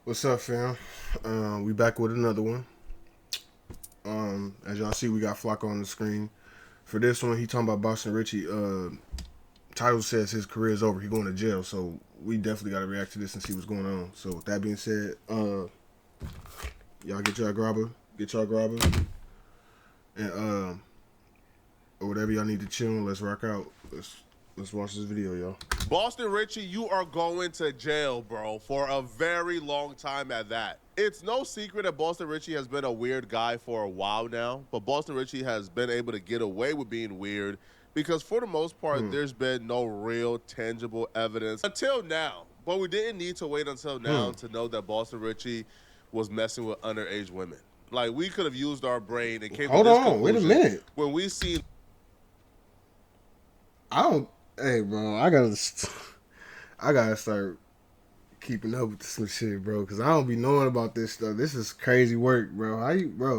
What's up, fam? We back with another one. As y'all see, we got Flocko on the screen. For this one, he talking about Boston Richey. Title says his career is over. He going to jail. So we definitely got to react to this and see what's going on. So with that being said, y'all get y'all grabber, and or whatever y'all need to chill. Let's rock out. Let's watch this video, y'all. Boston Richey, you are going to jail, bro, for a very long time at that. It's no secret that Boston Richey has been a weird guy for a while now, but Boston Richey has been able to get away with being weird because for the most part, there's been no real tangible evidence until now. But we didn't need to wait until now to know that Boston Richey was messing with underage women. Like, we could have used our brain and came to this conclusion. Wait a minute. When we seen... I don't... Hey, bro, I gotta start keeping up with some shit, bro, because I don't be knowing about this stuff. This is crazy work, bro.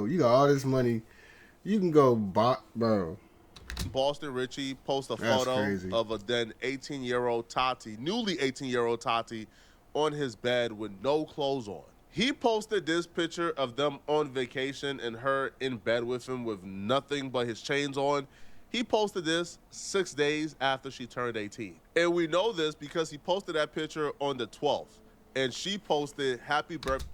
You got all this money. You can go buy, bro. Boston Richey post a That's photo crazy. of a then 18-year-old Tati, newly 18-year-old Tati, on his bed with no clothes on. He posted this picture of them on vacation and her in bed with him with nothing but his chains on. He posted this 6 days after she turned 18. And we know this because he posted that picture on the 12th. And she posted, "Happy birthday."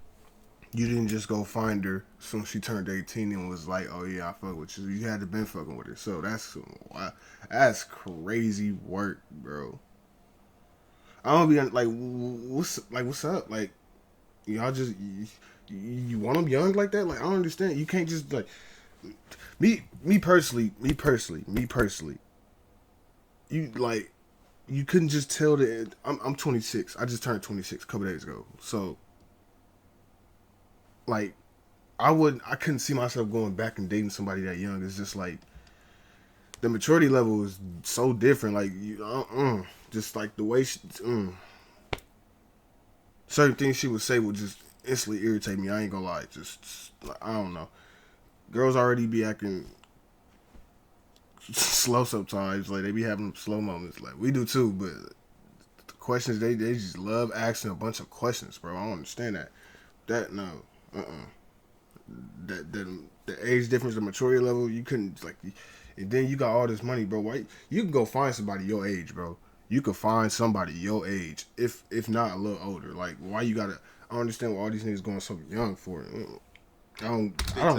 You didn't just go find her as soon as she turned 18 and was like, oh yeah, I fuck with you. You had to been fucking with her. So that's crazy work, bro. I don't be like, what's up? Like, y'all just, you want them young like that? Like, I don't understand. You can't just like, me personally, you like, you couldn't just tell that I'm 26. I just turned 26 a couple days ago. So, like, I couldn't see myself going back and dating somebody that young. It's just like the maturity level is so different. Like, just like the way certain things she would say would just instantly irritate me. I ain't gonna lie. Just I don't know. Girls already be acting slow sometimes. Like, they be having slow moments. Like, we do too. But the questions, they just love asking a bunch of questions, bro. I don't understand that. That no. The age difference, the maturity level, you couldn't like, and then you got all this money, bro. Why you can go find somebody your age, bro? You could find somebody your age, if not a little older. Like, why you gotta? I don't understand why all these niggas going so young for it. I don't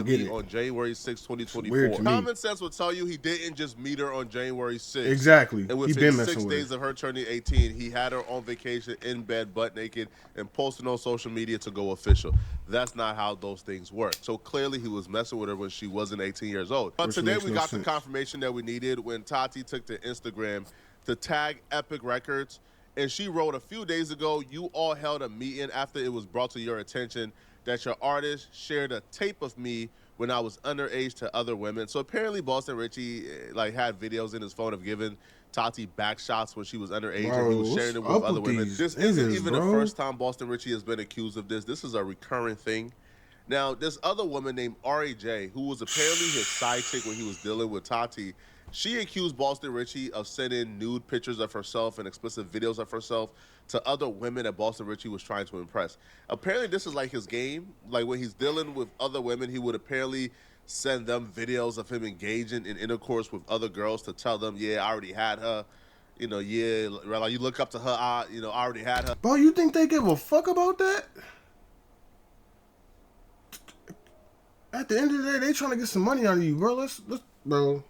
get it. On January 6, It's weird 2024. to me. Common sense would tell you he didn't just meet her on January 6th. Exactly. And He within been 6 messing with days her. of her turning 18, he had her on vacation in bed, butt naked, and posting on social media to go official. That's not how those things work. So clearly he was messing with her when she wasn't 18 years old. But Which today makes we no got sense. the confirmation that we needed when Tati took to Instagram to tag Epic Records. And she wrote a few days ago, "You all held a meeting after it was brought to your attention that your artist shared a tape of me when I was underage to other women." So apparently Boston Richey like had videos in his phone of giving Tati back shots when she was underage, and he was sharing them with other women. This isn't even the first time Boston Richey has been accused of this. This is a recurring thing. Now, this other woman named RAJ, who was apparently his side chick when he was dealing with Tati, she accused Boston Richey of sending nude pictures of herself and explicit videos of herself to other women that Boston Richey was trying to impress. Apparently, this is like his game. Like, when he's dealing with other women, he would apparently send them videos of him engaging in intercourse with other girls to tell them, yeah, I already had her. You know, yeah, like, you look up to her, I already had her. Bro, you think they give a fuck about that? At the end of the day, they trying to get some money out of you, bro. Let's bro.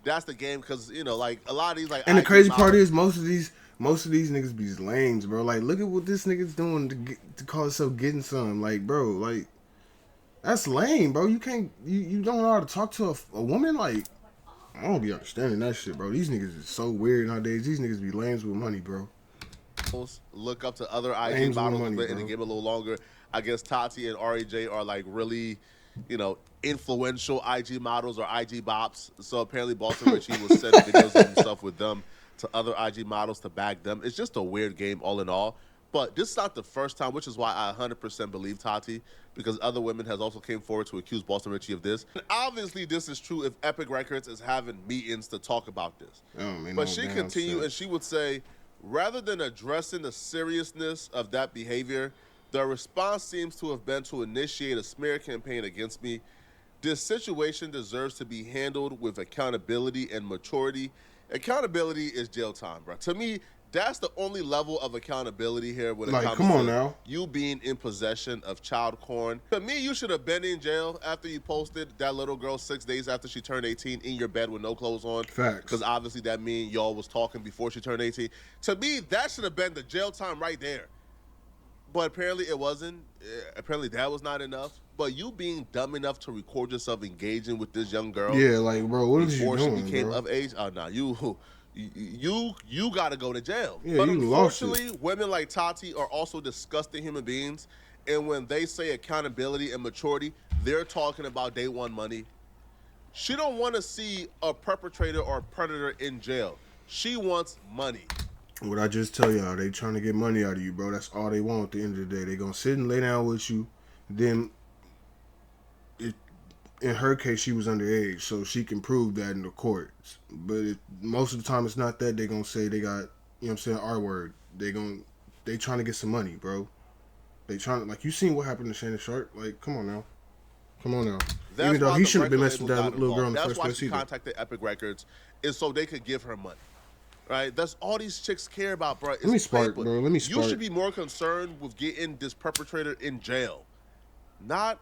That's the game, because like a lot of these like. And the IG crazy part models, is most of these niggas be lames, bro. Like, look at what this nigga's doing to call himself getting some. Like, bro, like, that's lame, bro. You don't know how to talk to a woman. Like, I don't be understanding that shit, bro. These niggas is so weird nowadays. These niggas be lames with money, bro. look up to other IG Lames with models money, in the bro. game a little longer. I guess Tati and RAJ are like really, influential IG models or IG bops. So apparently Boston Richey was sending videos of himself with them to other IG models to bag them. It's just a weird game all in all. But this is not the first time, which is why I 100% believe Tati, because other women has also came forward to accuse Boston Richey of this. And obviously, this is true if Epic Records is having meetings to talk about this. But she continued and she would say, rather than addressing the seriousness of that behavior, The response seems to have been to initiate a smear campaign against me. This situation deserves to be handled with accountability and maturity. Accountability is jail time, bro. To me, that's the only level of accountability here when it Like, comes come on to now. you being in possession of child porn. To me, you should have been in jail after you posted that little girl 6 days after she turned 18 in your bed with no clothes on. Facts. Because obviously that means y'all was talking before she turned 18. To me, that should have been the jail time right there. But apparently it wasn't. Apparently that was not enough. But you being dumb enough to record yourself engaging with this young girl, Yeah, like, bro, what is you before she doing, became bro? of age, nah, you got to go to jail. Yeah, But you lost it. unfortunately, women like Tati are also disgusting human beings. And when they say accountability and maturity, they're talking about day one money. She don't want to see a perpetrator or a predator in jail. She wants money. What I just tell y'all, they trying to get money out of you, bro. That's all they want at the end of the day. They gonna sit and lay down with you. Then, in her case, she was underage, so she can prove that in the courts. But most of the time, it's not that. They gonna say they got, you know what I'm saying, R word. They trying to get some money, bro. They trying to, like, you seen what happened to Shannon Sharp? Like, come on now. That's Even though why he the shouldn't have been record messing with label that got little girl in involved. the That's first why place she either. contacted Epic Records, is so they could give her money. Right? That's all these chicks care about, bro. It's Let me spark, paper. bro. Let me You spark. should be more concerned with getting this perpetrator in jail, not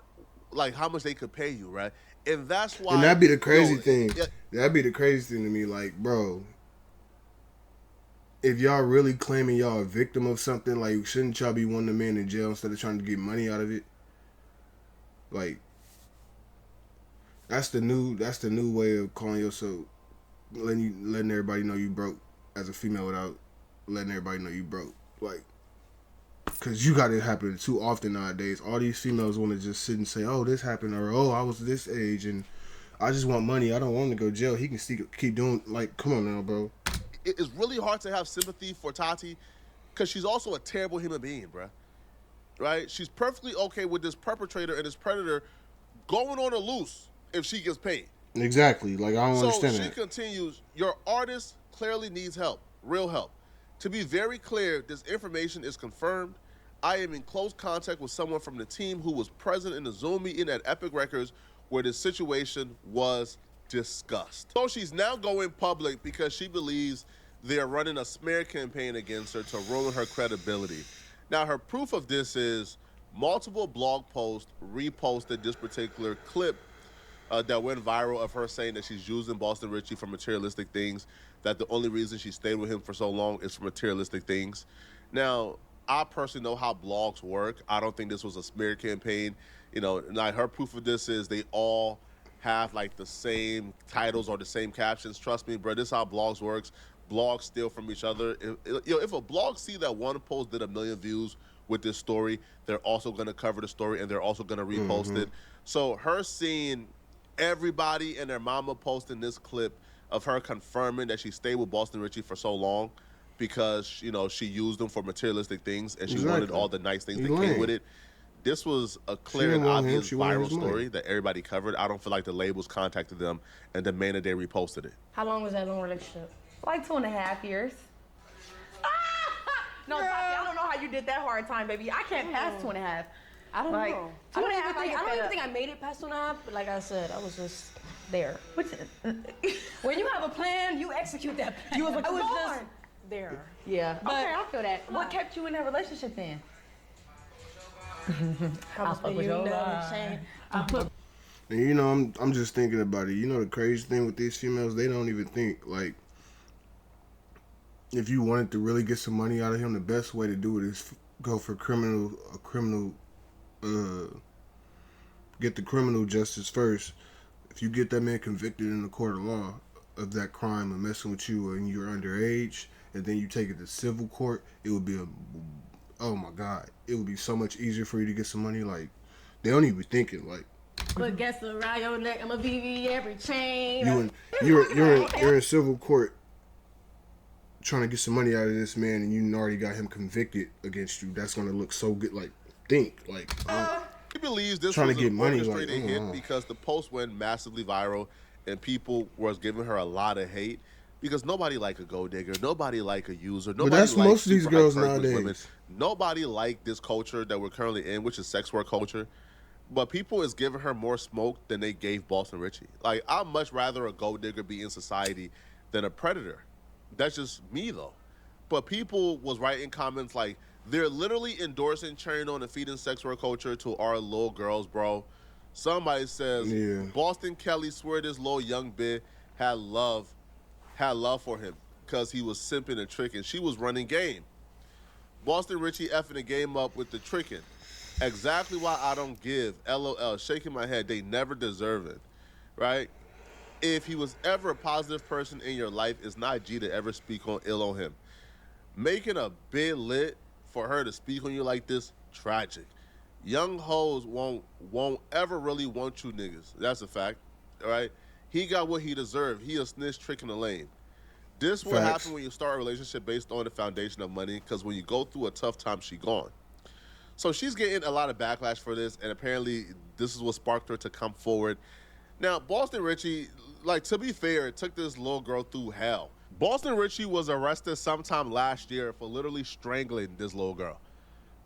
like how much they could pay you, right? And that's why. And that'd be the crazy thing. Yeah, That'd be the crazy thing to me. Like, bro, if y'all really claiming y'all a victim of something, like, shouldn't y'all be wanting the man in jail instead of trying to get money out of it? Like, that's the new way of calling yourself, letting everybody know you broke as a female without letting everybody know you broke. Like, cause you got it happening too often nowadays. All these females want to just sit and say, "Oh, this happened," or "Oh, I was this age and I just want money. I don't want him to go to jail. He can still keep doing." Like, come on now, bro. it's really hard to have sympathy for Tati because she's also a terrible human being, bro. Right? She's perfectly okay with this perpetrator and this predator going on a loose if she gets paid. Exactly. Like, I don't understand So she that. continues, your artist clearly needs help, real help. To be very clear, this information is confirmed. I am in close contact with someone from the team who was present in the Zoom meeting at Epic Records where this situation was discussed. So she's now going public because she believes they're running a smear campaign against her to ruin her credibility. Now, her proof of this is multiple blog posts reposted this particular clip that went viral of her saying that she's using Boston Richey for materialistic things, that the only reason she stayed with him for so long is for materialistic things. Now, I personally know how blogs work. I don't think this was a smear campaign. You know, like her proof of this is they all have like the same titles or the same captions. Trust me, bro, this is how blogs works. Blogs steal from each other. If a blog see that one post did 1 million views with this story, they're also going to cover the story and they're also going to repost it. So her seeing everybody and their mama posting this clip of her confirming that she stayed with Boston Richey for so long because, you know, she used them for materialistic things and she wanted all the nice things that came with it. This was a clear and obvious viral story that everybody covered. I don't feel like the labels contacted them and demanded they reposted it. How long was that long relationship? Like 2.5 years. No, Tati, I don't know how you did that hard time, baby. I can't pass 2.5. I don't Like, know. 2.5, I don't even think I made it past 2.5, but like I said, I was just there. When you have a plan, you execute that plan. I was just there. Yeah. But Okay, I feel that. What kept you in that relationship then? I'll fuck with your And you know, I'm just thinking about it. You know, the crazy thing with these females, they don't even think like, if you wanted to really get some money out of him, the best way to do it is go for get the criminal justice first. If you get that man convicted in the court of law of that crime of messing with you and you're underage, and then you take it to civil court, it would be oh my God, it would be so much easier for you to get some money. Like, they don't even be thinking like, But guess around your neck, I'm a VV every chain. you're in civil court trying to get some money out of this man, and you already got him convicted against you. That's gonna look so good. Like, think like. He believes this trying was to get an money, orchestrated like, hit because the post went massively viral and people was giving her a lot of hate. Because nobody like a gold digger, nobody like a user, But nobody that's like most of these super girls hypergamous women. nowadays. Nobody like this culture that we're currently in, which is sex work culture. But people is giving her more smoke than they gave Boston Richey. Like, I'd much rather a gold digger be in society than a predator. That's just me, though. But people was writing comments like, they're literally endorsing, cheering on, and feeding sex work culture to our little girls, bro. Somebody says, Yeah. Boston Kelly swear this little young bitch had love for him because he was simping and tricking. She was running game. Boston Richey effing the game up with the tricking. Exactly why I don't give. LOL. Shaking my head. They never deserve it. Right? If he was ever a positive person in your life, it's not G to ever speak on ill on him. Making a bid lit for her to speak on you like this, tragic. Young hoes won't ever really want you niggas. That's a fact. All right? He got what he deserved. He a snitch tricking the lane. This will Facts. happen when you start a relationship based on the foundation of money, because when you go through a tough time, she gone. So she's getting a lot of backlash for this, and apparently this is what sparked her to come forward. Now, Boston Richey, like, to be fair, it took this little girl through hell. Boston Richey was arrested sometime last year for literally strangling this little girl.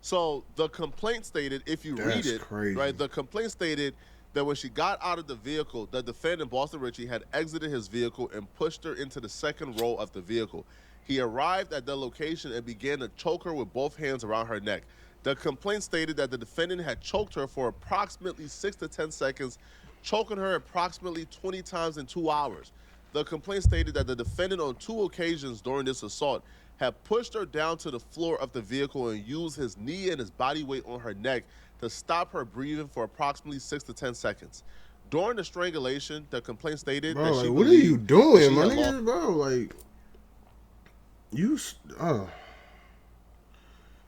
So the complaint stated, if you read That's it, crazy. right, the complaint stated that when she got out of the vehicle, the defendant, Boston Richey, had exited his vehicle and pushed her into the second row of the vehicle. He arrived at the location and began to choke her with both hands around her neck. The complaint stated that the defendant had choked her for approximately 6 to 10 seconds, choking her approximately 20 times in 2 hours. The complaint stated that the defendant on 2 occasions during this assault had pushed her down to the floor of the vehicle and used his knee and his body weight on her neck to stop her breathing for approximately 6 to 10 seconds. During the strangulation, the complaint stated Bro, that like, she what are believed you that doing, she my had nigga, lost. bro? Like,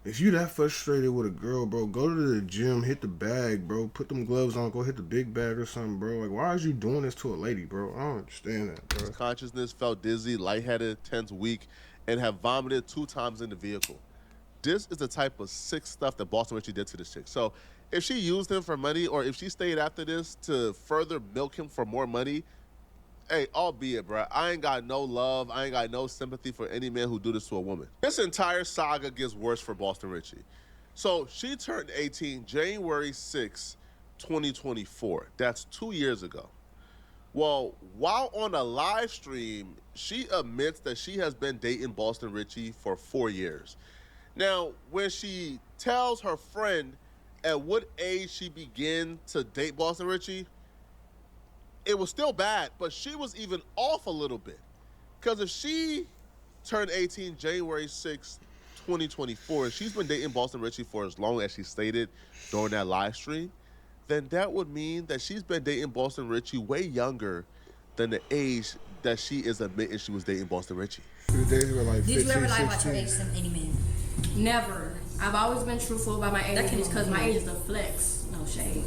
if you that frustrated with a girl, bro, go to the gym, hit the bag, bro. Put them gloves on, go hit the big bag or something, bro. Like, why is you doing this to a lady, bro? I don't understand that, bro. Consciousness, felt dizzy, lightheaded, tense, weak, and have vomited 2 times in the vehicle. This is the type of sick stuff that Boston Richey did to this chick. So if she used him for money, or if she stayed after this to further milk him for more money, hey, albeit, bro, I ain't got no love, I ain't got no sympathy for any man who do this to a woman. This entire saga gets worse for Boston Richey. So she turned 18 January 6, 2024. That's 2 years ago. Well, while on a live stream, she admits that she has been dating Boston Richey for 4 years. Now, when she tells her friend at what age she began to date Boston Richey, it was still bad, but she was even off a little bit. Because if she turned 18 January 6, 2024, and she's been dating Boston Richey for as long as she stated during that live stream, then that would mean that she's been dating Boston Richey way younger than the age that she is admitting she was dating Boston Richey. The days were like 15, Did you ever lie about your 16. age to any man? Never. I've always been truthful about my age can't because be my me. age is a flex. No shade.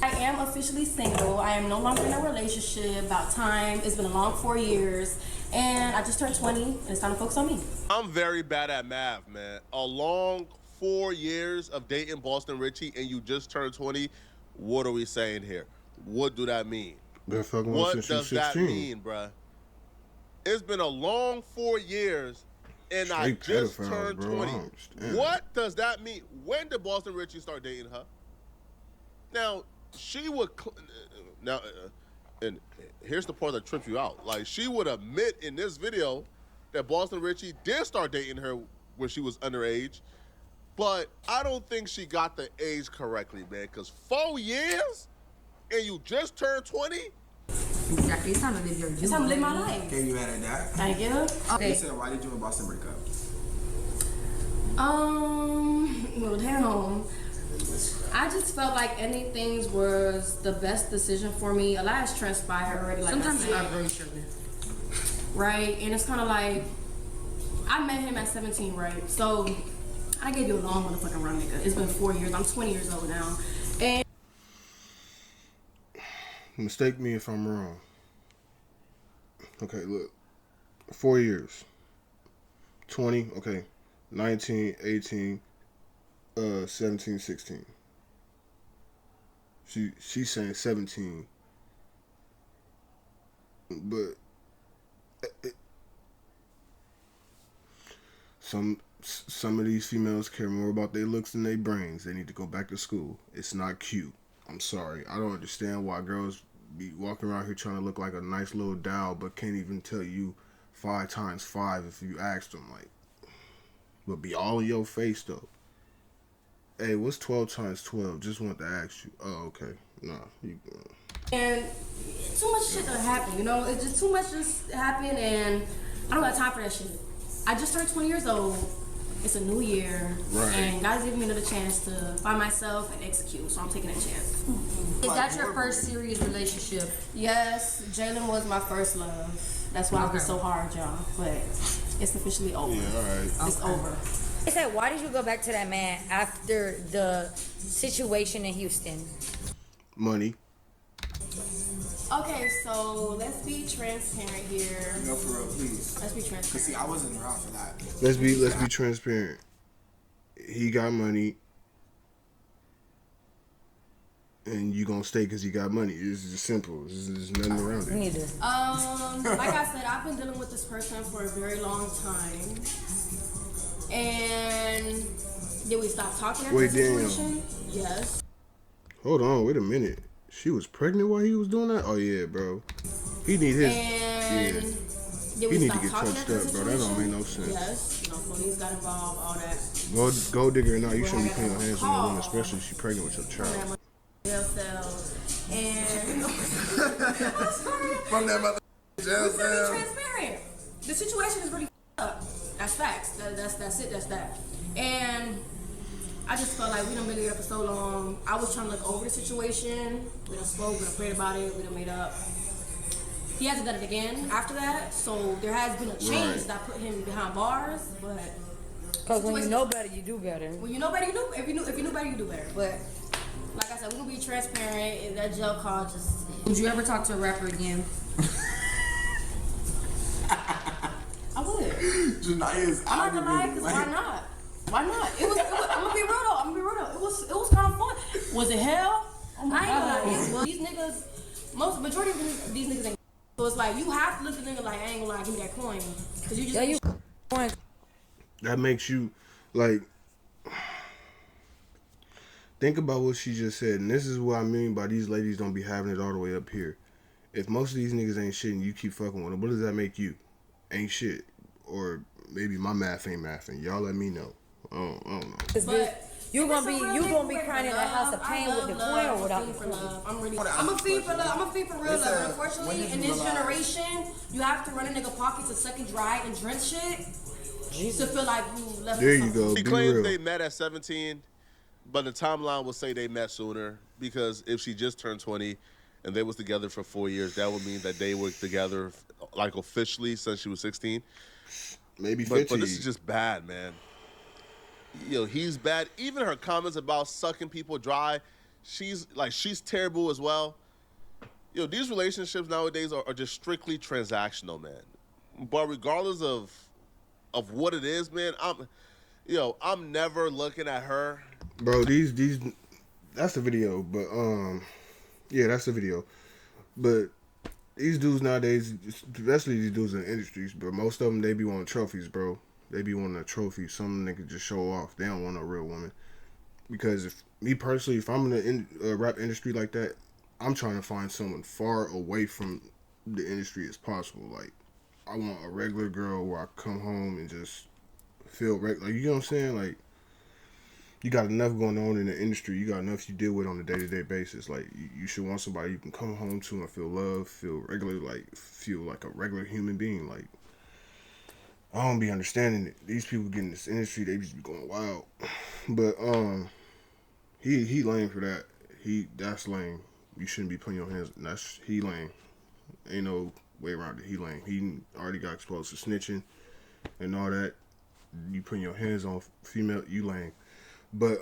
I am officially single. I am no longer in a relationship. About time. It's been a long 4 years. And I just turned 20, and it's time to focus on me. I'm very bad at math, man. A long 4 years of dating Boston Richey and you just turned 20, what are we saying here? What do that mean? Been fucking with What since you does 16. that mean, bruh? It's been a long 4 years and I Straight just pedophiles, turned bro. I 20. don't understand. What does that mean? When did Boston Richey start dating her? Now, she would... and here's the part that trips you out. Like, she would admit in this video that Boston Richey did start dating her when she was underage, but I don't think she got the age correctly, man, because 4 years and you just turned 20? Exactly. It's time to live your dream. It's time to live my life. Okay, you mad at that? Thank you. Okay. You said, why did you and Boston break up? Well, damn. I just felt like anything was the best decision for me. A lot has transpired already. Like Sometimes I you said, are very struggling. right? And it's kind of like I met him at 17, right? So I gave you a long motherfucking run, nigga. It's been 4 years. I'm 20 years old now, and Mistake me if I'm wrong. Okay, look. 4 years. 20, okay. 19, 18, 17, 16. She's saying 17. But some of these females care more about their looks than their brains. They need to go back to school. It's not cute. I'm sorry. I don't understand why girls be walking around here trying to look like a nice little doll, but can't even tell you 5 times 5 if you asked them. Like, but be all in your face though. Hey, what's 12 times 12? Just want to ask you. Oh, okay. Nah, you. And too much shit that happened, you know? It's just too much just happened, and I don't got time for that shit. I just turned 20 years old. It's a new year, Right. and God's giving me another chance to find myself and execute, so I'm taking that chance. Is that your first serious relationship? Yes, Jalen was my first love. That's why I was so hard, y'all. But it's officially over. Yeah, all right. It's over. I said, why did you go back to that man after the situation in Houston? Money. Okay, so let's be transparent here. No, for real, please. Let's be Cause transparent. see, I wasn't around for that. Let's be transparent. He got money, and you gonna stay because he got money. It's just simple. There's nothing around it. Neither. Like I said, I've been dealing with this person for a very long time. And did we stop talking after Wait, the damn. situation? Yes. Hold on, wait a minute. She was pregnant while he was doing that? Oh yeah, bro. He need his. And Yeah. did we He need stop to get talking touched after the up, bro. That don't situation? make no sense. Yes. You know, police got involved, all that. Gold digger or not, you shouldn't be putting your hands on a woman, especially if she's pregnant with your child. Jail cell. And From that mother jail let's be cell. transparent. The situation is really up. That's facts. That's it. That's that. And I just felt like we done been together for so long. I was trying to look over the situation. We done spoke, we done prayed about it, we done made up. He hasn't done it again after that, so there has been a change Right. that put him behind bars. But Because when you know better, you do better. when you know better, you do. If you knew better, you do better. But like I said, we're gonna be transparent. And that jail call just. Would you ever talk to a rapper again? I would. Janaya's I'm not gonna lie, cause why not? Why not? I'm gonna be real though. It was kind of fun. Was it hell? Oh my God. These niggas, majority of these niggas ain't. So it's like you have to look at the nigga like, I ain't gonna lie, give me that coin, cause you just. Yeah, you. That makes you, like, think about what she just said. And this is what I mean by these ladies don't be having it all the way up here. If most of these niggas ain't shit and you keep fucking with them, what does that make you? Ain't shit. Or maybe my math ain't mathing. Y'all let me know. I don't know. But You gonna be crying in the house of pain with the coin or without the for coin? love. I'm a fiend for love. I'm a fiend for real It's love. a- Unfortunately, when did in you this realize- generation, you have to run a nigga pocket to suck and dry and drink shit to feel like you left. There with you something. go. She Be claims real. they met at 17, but the timeline will say they met sooner because if she just turned 20 and they was together for 4 years, that would mean that they were together like officially since she was 16. Maybe But 50. this is just bad, man. Yo, he's bad. Even her comments about sucking people dry, she's terrible as well. Yo, these relationships nowadays are just strictly transactional, man. But regardless of what it is, man, I'm never looking at her. Bro, these that's the video, but yeah, that's the video. But these dudes nowadays, especially these dudes in the industries, bro, most of them they be wanting trophies, bro. They be wanting a trophy. Some niggas just show off. They don't want a real woman. Because if I'm in the rap industry like that, I'm trying to find someone far away from the industry as possible. Like, I want a regular girl where I come home and just feel regular. Like, you know what I'm saying? Like, you got enough going on in the industry. You got enough you deal with on a day-to-day basis. Like, you should want somebody you can come home to and feel love, feel like a regular human being. Like, I don't be understanding it. These people get in this industry, they just be going wild. But he lame for that. That's lame. You shouldn't be putting your hands. He lame. Ain't no way around it. He lame. He already got exposed to snitching and all that. You putting your hands on female, you lame. But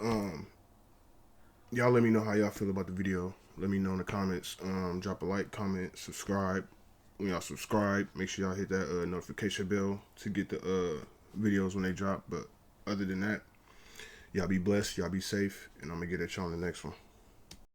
y'all let me know how y'all feel about the video. Let me know in the comments. Drop a like, comment, subscribe. When y'all subscribe, make sure y'all hit that notification bell to get the videos when they drop. But other than that, y'all be blessed, y'all be safe, and I'm gonna get at y'all on the next one.